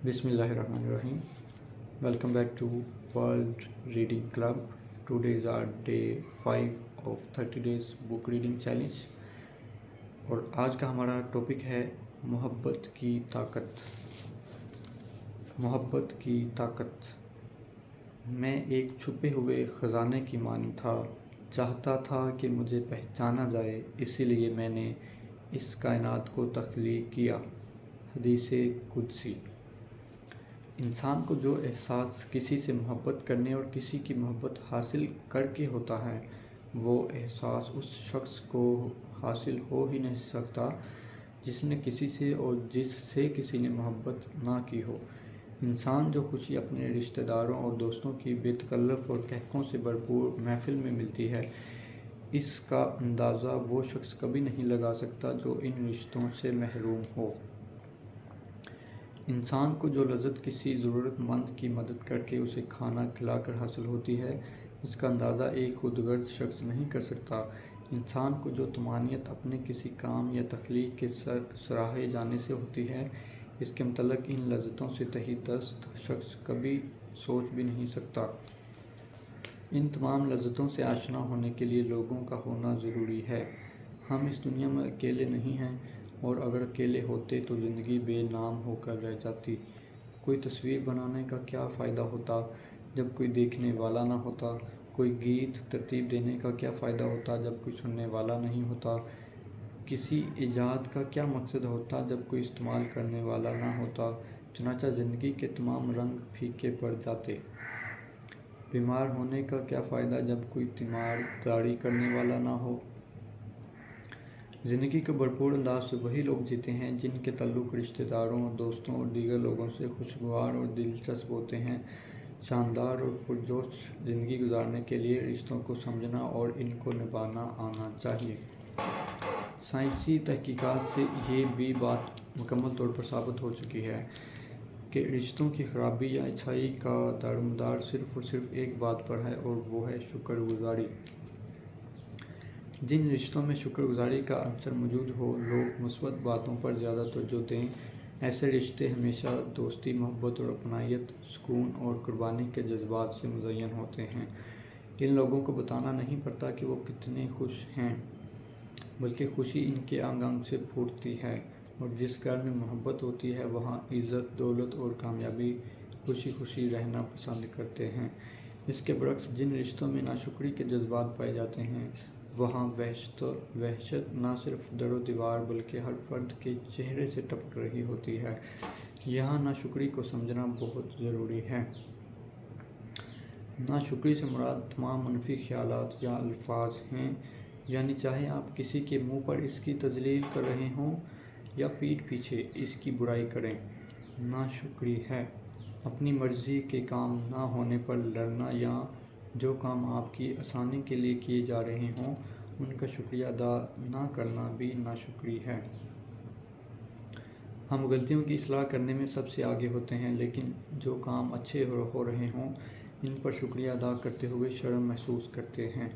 Bismillahirrahmanirrahim. Welcome back to World Reading Club. Today is our day 5 of 30 days book reading challenge. और आज का हमारा topic है मोहब्बत की ताकत। मोहब्बत की ताकत। मैं एक छुपे हुए ख़जाने की मानी था, चाहता था कि मुझे पहचाना जाए, इसीलिए मैंने इस कायनात को तख्लीक किया। हदीसे कुदसी। इंसान को जो एहसास किसी से मोहब्बत करने और किसी की मोहब्बत हासिल करके होता है, वो एहसास उस शख्स को हासिल हो ही नहीं सकता जिसने किसी से और जिससे किसी ने मोहब्बत ना की हो। इंसान जो खुशी अपने रिश्तेदारों और दोस्तों की बेतकल्लफ़ और कहकों से भरपूर महफिल में मिलती है, इसका अंदाज़ा वो शख्स कभी नहीं लगा सकता जो इन रिश्तों से महरूम हो। इंसान को जो लज़्ज़त किसी ज़रूरतमंद की मदद करके उसे खाना खिलाकर हासिल होती है, इसका अंदाज़ा एक खुदगर्ज़ शख्स नहीं कर सकता। इंसान को जो तमानियत अपने किसी काम या तख्लीक के सराहे जाने से होती है, इसके मतलब इन लज़्ज़तों से तही दस्त शख्स कभी सोच भी नहीं सकता। इन तमाम लज़्ज़तों से आशना होने के लिए लोगों का होना ज़रूरी है। हम इस दुनिया में अकेले नहीं हैं, और अगर अकेले होते तो ज़िंदगी बेनाम होकर रह जाती। कोई तस्वीर बनाने का क्या फ़ायदा होता जब कोई देखने वाला ना होता। कोई गीत तरतीब देने का क्या फ़ायदा होता जब कोई सुनने वाला नहीं होता। किसी ईजाद का क्या मकसद होता जब कोई इस्तेमाल करने वाला ना होता। चुनांचे ज़िंदगी के तमाम रंग फीके पड़ जाते। बीमार होने का क्या फ़ायदा जब कोई तीमारदारी करने वाला ना हो। ज़िंदगी को भरपूर अंदाज से वही लोग जीते हैं जिनके ताल्लुक़ रिश्तेदारों, दोस्तों और दीगर लोगों से खुशगवार और दिलचस्प होते हैं। शानदार और पुरजोश ज़िंदगी गुजारने के लिए रिश्तों को समझना और इनको निभाना आना चाहिए। साइंसी तहकीकात से ये भी बात मुकम्मल तौर पर साबित हो चुकी है कि रिश्तों की ख़राबी या अच्छाई का दारोमदार सिर्फ़ और सिर्फ एक बात पर है, और वो है शुक्रगुज़ारी। जिन रिश्तों में शुक्रगुज़ारी का अंसर मौजूद हो, लोग मुस्बत बातों पर ज़्यादा तवज्जो दें। ऐसे रिश्ते हमेशा दोस्ती, मोहब्बत और अपनायत, सुकून और कुर्बानी के जज्बात से मुज़य्यन होते हैं। इन लोगों को बताना नहीं पड़ता कि वो कितने खुश हैं, बल्कि खुशी इनके अंग अंग से फूटती है। और जिस घर में मोहब्बत होती है, वहाँ इज़्ज़त, दौलत और कामयाबी खुशी खुशी रहना पसंद करते हैं। इसके बरक्स जिन रिश्तों में नाशुक्री के जज्बात पाए जाते हैं, वहाँ वहशत न सिर्फ दरो दीवार बल्कि हर फर्द के चेहरे से टपक रही होती है। यहाँ नाशुक्री को समझना बहुत ज़रूरी है। नाशुक्री से मुराद तमाम मनफी ख्यालात या अल्फाज हैं, यानी चाहे आप किसी के मुंह पर इसकी तजलील कर रहे हों या पीठ पीछे इसकी बुराई करें। नाशुक्री है अपनी मर्ज़ी के काम ना होने पर लड़ना, या जो काम आपकी आसानी के लिए किए जा रहे हों उनका शुक्रिया अदा ना करना भी नाशुक्री है। हम गलतियों की इस्लाह करने में सबसे आगे होते हैं, लेकिन जो काम अच्छे हो रहे हों इन पर शुक्रिया अदा करते हुए शर्म महसूस करते हैं।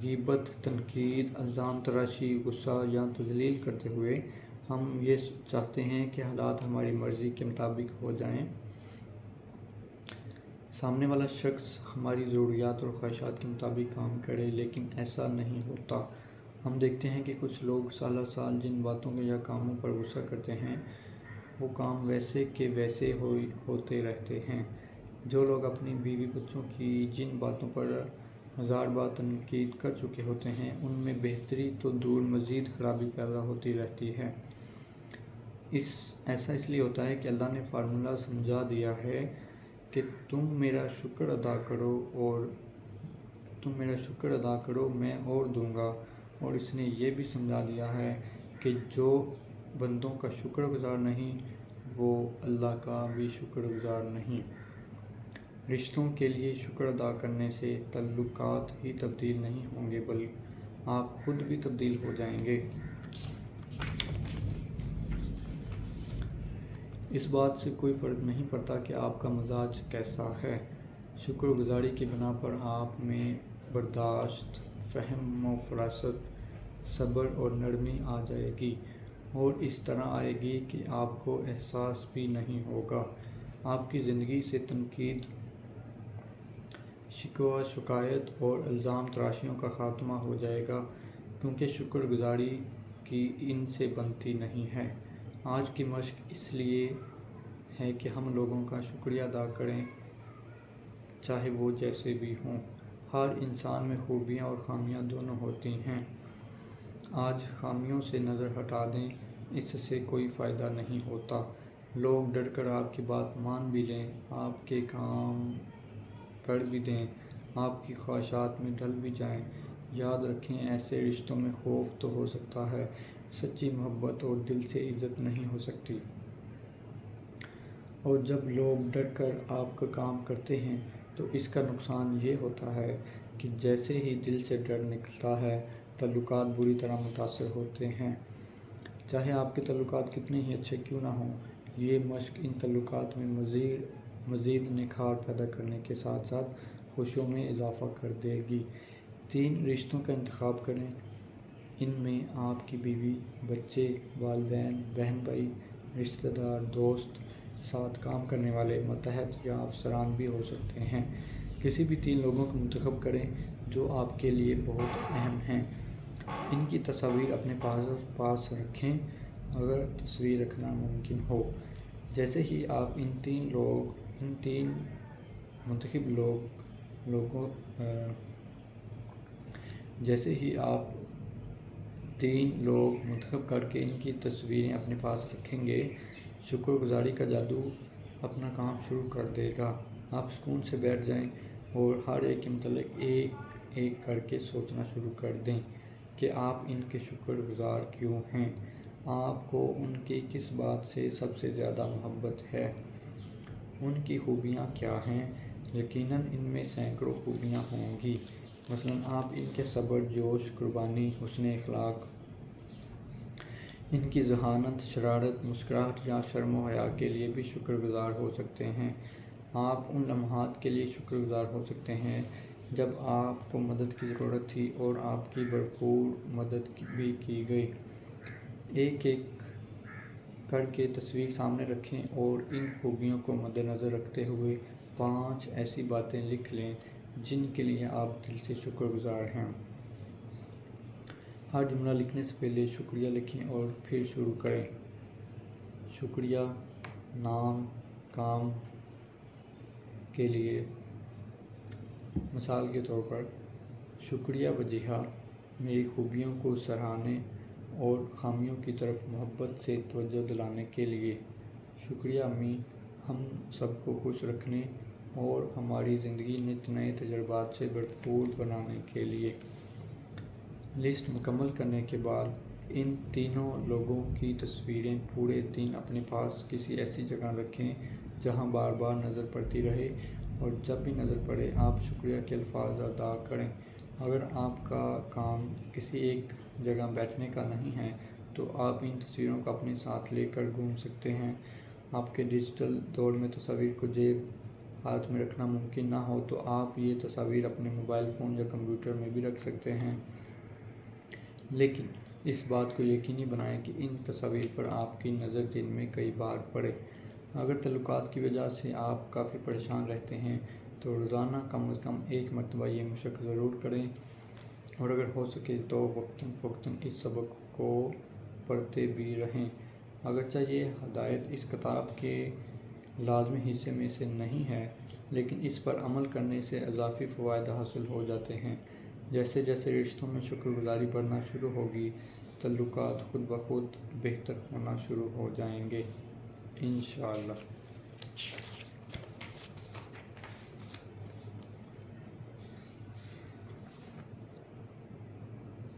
ग़ीबत, तनकीद, इल्ज़ाम तराशी, गुस्सा या तजलील करते हुए हम ये चाहते हैं कि हालात हमारी मर्ज़ी के मुताबिक हो जाएं, सामने वाला शख्स हमारी ज़रूरियात और ख्वाहिशात के मुताबिक काम करे, लेकिन ऐसा नहीं होता। हम देखते हैं कि कुछ लोग साल साल जिन बातों के या कामों पर गुस्सा करते हैं, वो काम वैसे के वैसे होते रहते हैं। जो लोग अपनी बीवी बच्चों की जिन बातों पर हज़ार बार तनकीद कर चुके होते हैं, उनमें बेहतरी तो दूर मज़ीद ख़राबी पैदा होती रहती है। ऐसा इसलिए होता है कि अल्लाह ने फार्मूला समझा दिया है कि तुम मेरा शुक्र अदा करो मैं और दूंगा। और इसने ये भी समझा दिया है कि जो बंदों का शुक्रगुज़ार नहीं, वो अल्लाह का भी शुक्रगुज़ार नहीं। रिश्तों के लिए शुक्र अदा करने से ताल्लुकात ही तब्दील नहीं होंगे, बल्कि आप खुद भी तब्दील हो जाएंगे। इस बात से कोई फ़र्क नहीं पड़ता कि आपका मिजाज कैसा है। शुक्रगुज़ारी की बिना पर आप में बर्दाश्त, फ़हम व फ़रासत, सब्र और नरमी आ जाएगी, اور اس طرح آئے گی کہ آپ کو احساس بھی نہیں ہوگا۔ آپ کی زندگی سے تنقید، شکوہ، شکایت اور الزام تراشیوں کا خاتمہ ہو جائے گا، کیونکہ شکر گزاری کی ان سے بنتی نہیں ہے۔ آج کی مشق اس لیے ہے کہ ہم لوگوں کا شکریہ ادا کریں، چاہے وہ جیسے بھی ہوں۔ ہر انسان میں خوبیاں اور خامیاں دونوں ہوتی ہیں۔ آج خامیوں سے نظر ہٹا دیں، اس سے کوئی فائدہ نہیں ہوتا۔ لوگ ڈر کر آپ کی بات مان بھی لیں، آپ کے کام کر بھی دیں، آپ کی خواہشات میں ڈل بھی جائیں، یاد رکھیں ایسے رشتوں میں خوف تو ہو سکتا ہے، سچی محبت اور دل سے عزت نہیں ہو سکتی۔ اور جب لوگ ڈر کر آپ کا کام کرتے ہیں تو اس کا نقصان یہ ہوتا ہے کہ جیسے ہی دل سے ڈر نکلتا ہے، تعلقات بری طرح متاثر ہوتے ہیں، چاہے آپ کے تعلقات کتنے ہی اچھے کیوں نہ ہوں۔ یہ مشق ان تعلقات میں مزید نکھار پیدا کرنے کے ساتھ ساتھ خوشیوں میں اضافہ کر دے گی۔ 3 رشتوں کا انتخاب کریں۔ ان میں آپ کی بیوی، بچے، والدین، بہن بھائی، رشتہ دار، دوست، ساتھ کام کرنے والے، ماتحت یا افسران بھی ہو سکتے ہیں۔ کسی بھی 3 لوگوں کا منتخب کریں جو آپ کے لیے بہت اہم ہیں۔ ان کی تصاویر اپنے پاس رکھیں اگر تصویر رکھنا ممکن ہو۔ جیسے ہی آپ ان 3 منتخب لوگ منتخب کر کے ان کی تصویریں اپنے پاس رکھیں گے، شکر گزاری کا جادو اپنا کام شروع کر دے گا۔ آپ سکون سے بیٹھ جائیں اور ہر ایک کے متعلق ایک ایک کر کے سوچنا شروع کر دیں کہ آپ ان کے شکر گزار کیوں ہیں، آپ کو ان کی کس بات سے سب سے زیادہ محبت ہے، ان کی خوبیاں کیا ہیں۔ یقیناً ان میں سینکڑوں خوبیاں ہوں گی، مثلاً آپ ان کے صبر، جوش، قربانی، حسن اخلاق، ان کی ذہانت، شرارت، مسکراہٹ یا شرم و حیا کے لیے بھی شکر گزار ہو سکتے ہیں۔ آپ ان لمحات کے لیے شکر گزار ہو سکتے ہیں جب آپ کو مدد کی ضرورت تھی اور آپ کی بھرپور مدد بھی کی گئی۔ ایک ایک کر کے تصویر سامنے رکھیں اور ان خوبیوں کو مد نظر رکھتے ہوئے 5 ایسی باتیں لکھ لیں جن کے لیے آپ دل سے شکر گزار ہیں۔ ہر جملہ لکھنے سے پہلے شکریہ لکھیں اور پھر شروع کریں۔ شکریہ، نام، کام کے لیے، مثال کے طور پر، شکریہ وجیہہ، میری خوبیوں کو سراہنے اور خامیوں کی طرف محبت سے توجہ دلانے کے لیے، شکریہ امی، ہم سب کو خوش رکھنے اور ہماری زندگی نئے تجربات سے بھرپور بنانے کے لیے۔ لسٹ مکمل کرنے کے بعد ان تینوں لوگوں کی تصویریں پورے دن اپنے پاس کسی ایسی جگہ رکھیں جہاں بار بار نظر پڑتی رہے، اور جب بھی نظر پڑے آپ شکریہ کے الفاظ ادا کریں۔ اگر آپ کا کام کسی ایک جگہ بیٹھنے کا نہیں ہے تو آپ ان تصویروں کو اپنے ساتھ لے کر گھوم سکتے ہیں۔ آپ کے ڈیجیٹل دور میں تصاویر کو جیب ہاتھ میں رکھنا ممکن نہ ہو تو آپ یہ تصاویر اپنے موبائل فون یا کمپیوٹر میں بھی رکھ سکتے ہیں، لیکن اس بات کو یقینی بنائیں کہ ان تصاویر پر آپ کی نظر دن میں کئی بار پڑے۔ اگر تعلقات کی وجہ سے آپ کافی پریشان رہتے ہیں تو روزانہ کم از کم 1 مرتبہ یہ مشق ضرور کریں، اور اگر ہو سکے تو وقتاً فوقتاً اس سبق کو پڑھتے بھی رہیں۔ اگرچہ یہ ہدایت اس کتاب کے لازمی حصے میں سے نہیں ہے، لیکن اس پر عمل کرنے سے اضافی فوائد حاصل ہو جاتے ہیں۔ جیسے جیسے رشتوں میں شکر گزاری بڑھنا شروع ہوگی، تعلقات خود بخود بہتر ہونا شروع ہو جائیں گے، انشاءاللہ۔